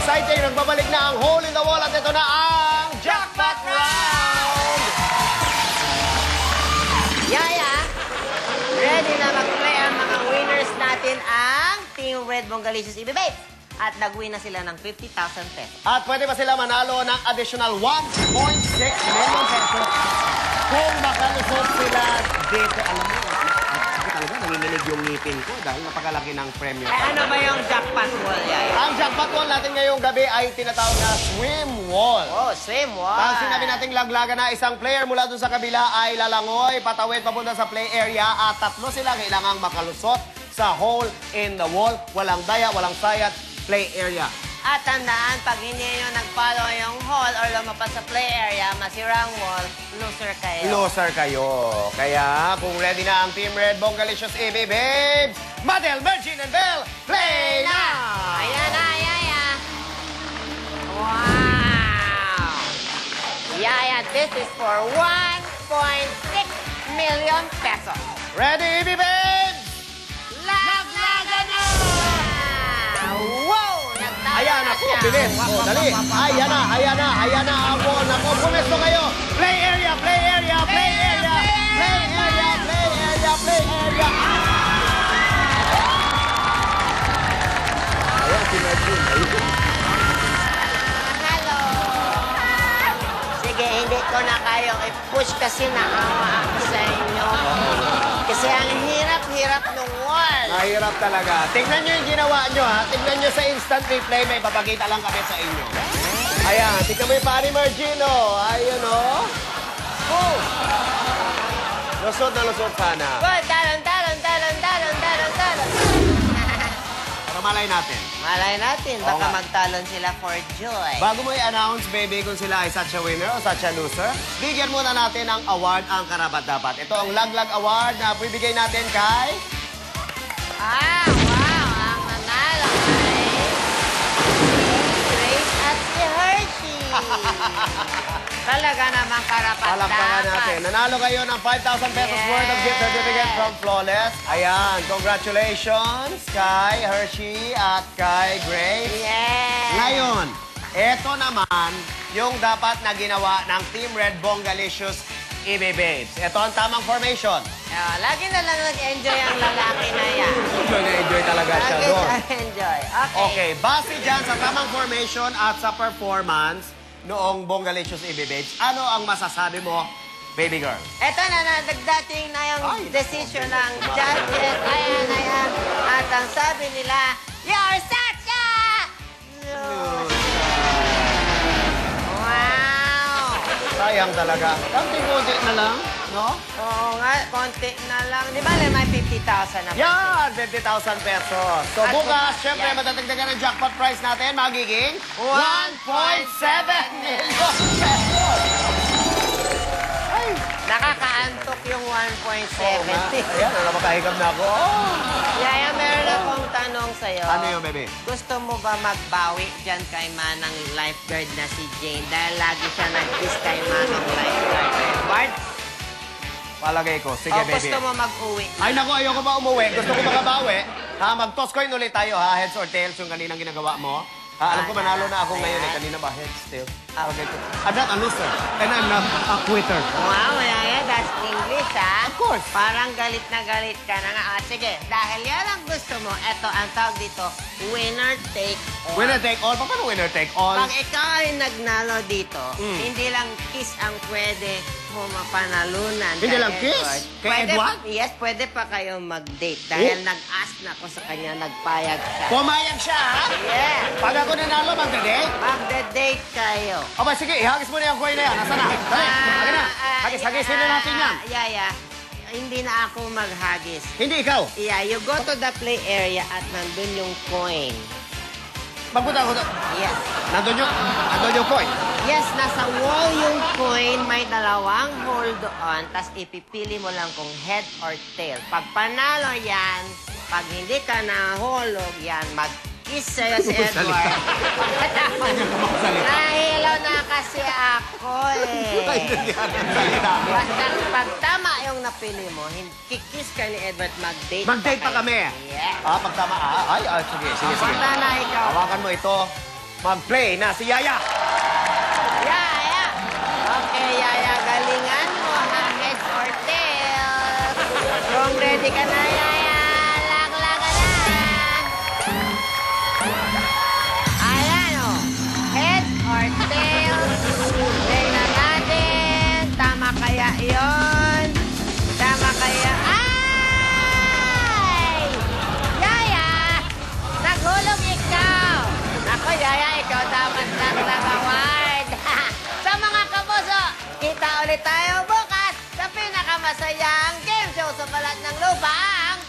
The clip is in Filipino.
exciting. Nagbabalik na ang Hole in the Wall at ito na ang Jackpot Round! Yaya, ready na mag-play ang mga winners natin ang Team Red Bongalicious Ibibay. At nag-win na sila ng 50,000 pesos. At pwede pa sila manalo ng additional 1.6 million pesos kung makalusot sila dito. Alam mo, talaga nanginginig yung ngipin ko dahil napakalaki ng premyo. Ano ba yung jackpot wall, Yaya? Ang jackpot wall natin ngayong gabi ay tinatawag na swim wall. Oh, swim wall. Pag sinabi nating laglagan na isang player mula dun sa kabila ay lalangoy, patawid papunta sa play area at tatlo sila kailangang makalusot sa hole in the wall. Walang daya, walang sayat, play area. At tandaan, pag hindi nyo nag-follow yung hall or lumabas sa play area, masirang wall, loser kayo. Loser kayo. Kaya kung ready na ang Team Red Bongalicious AB Babes, Madel, Virgin, and Belle, play na! Ayan na, Yaya. Wow! Yaya, this is for 1.6 million pesos. Ready, AB Babes? Laglagan na! Wow! Ayan ako, bilis. Oh, dali. Ayan na ang ball. Naku, pumesto kayo. Play area, play area, play area. Play area, play area, play area. Ayan, si Virgin. Hello! Sige, hindi ko na kayong i-push kasi naawa ako sa inyo. Kasi ang hirap-hirap nung wall. Mahirap talaga. Tingnan nyo yung ginawa nyo, ha? Tingnan nyo sa instant replay. May papakita lang kami sa inyo. Ayan, tingnan mo yung pari Virgin, oh. Ayun, oh. Oh! Lusot na lusot sana. Well, talon. Para malay natin. Malay natin, Oo baka nga. magtalon sila for joy. Bago mo i-announce, baby, kung sila ay such a winner o such a loser, bigyan muna natin ng award ang karapat-dapat. Ito ang Laglag Award na bibigay natin kay... Ah, wow! Ang nanalo ay si Grace at si Hershey. Talaga naman Palakpakan natin. karapat-dapat. Nanalo kayo ng 5,000 pesos Yes. worth of gift certificate from Flawless. Ayan, congratulations kay Hershey at kay Grace. Yes! Ngayon, eto naman yung dapat na ginawa ng Team Red Bongalicious EB Babes. Ito ang tamang formation. Lagi na lang nag-enjoy ang lalaki na yan. Enjoy talaga siya Lagi doon. siya enjoy. Okay. Okay, base dyan sa tamang formation at sa performance noong Bongalicious EB Babes, ano ang masasabi mo, baby girl? Ito na, nagdating na yung Ay, decision okay. ng judges. Ayan. At ang sabi nila, you're such a... Wow! Sayang talaga. Konti-konti na lang, no? Oo nga, konti na lang. Di ba may 50,000 na? Yan, 50,000 pesos. So At bukas, bukas, syempre, yan. matatagdagan ng jackpot price natin, magiging 1.7 million pesos. Ay, Nakakaantok yung 1.7. oo nga. Ayan, napakahigab na ako. Oh. Yaya, meron akong tanong sa'yo. Ano yung baby? Gusto mo ba magbawi dyan kay Manang lifeguard na si Jane? Dahil lagi siya nag-kiss kay Manang lifeguard. Edward? Palagay ko. Sige, O baby. gusto mo mag-uwi? Ay, naku, ayoko ba umuwi? Gusto ko makabawi. Ha, mag-toss coin ulit tayo, ha? Heads or tails yung kaninang ginagawa mo. Ha, alam ko manalo na ako ngayon eh. Kanina ba? Heads, tails. Okay. I'm not a loser. And I'm not a quitter. Wow, Yaya, that's English, ha? Of course. Parang galit na galit ka na nga. Sige, dahil yan ang gusto mo, eto ang tawag dito, winner take all. Winner take all? Paano winner take all? Pag ikaw ay nagnalo dito, hindi lang kiss ang pwede mo mapanalunan. Hindi kay lang kiss? Edward. Kay Pwede, Edward? Yes, pwede pa kayo mag-date. Dahil nag-ask na ako sa kanya, nagpayag siya. Pumayag siya, ha? Yes, Pag ako nanalo, magdadate? magde-date kayo. O ba, sige, ihagis mo na yung coin na yan. Nasaan na? Dali, hagin na. Hagis-hagisin na natin yan. Yaya, hindi na ako maghagis. Hindi ikaw. Yeah, you go to the play area at nandun yung coin. Magpunta ako. Yes. Nandun yung coin. Yes, nasa wall yung coin, may dalawang hole doon, tas ipipili mo lang kung head or tail. Pag panalo yan, pag hindi ka nahulog yan, mag-kiss sa'yo si Edward. Nahilo na kasi ako eh. Basta pag tama yung napili mo, kikiss ka ni Edward, mag-date Mag-date pa kayo. kami. Yes. Pagtama. Sige. Basta na ikaw. Hawakan mo ito. mag-play na si Yaya. Yaya! Okay, Yaya, galingan mo ha, heads or tails. Kung ready ka na, Yaya, laglaga na. Ayan o, heads or tails. Tingnan natin, tama kaya yon? Tama kaya? Ay! Yaya! Naghulog ikaw! Ako, Yaya, ikaw dapat lang nag-award. Sa mga kapuso, kita ulit tayo bukas sa pinakamasayang game show sa balat ng lupa, ang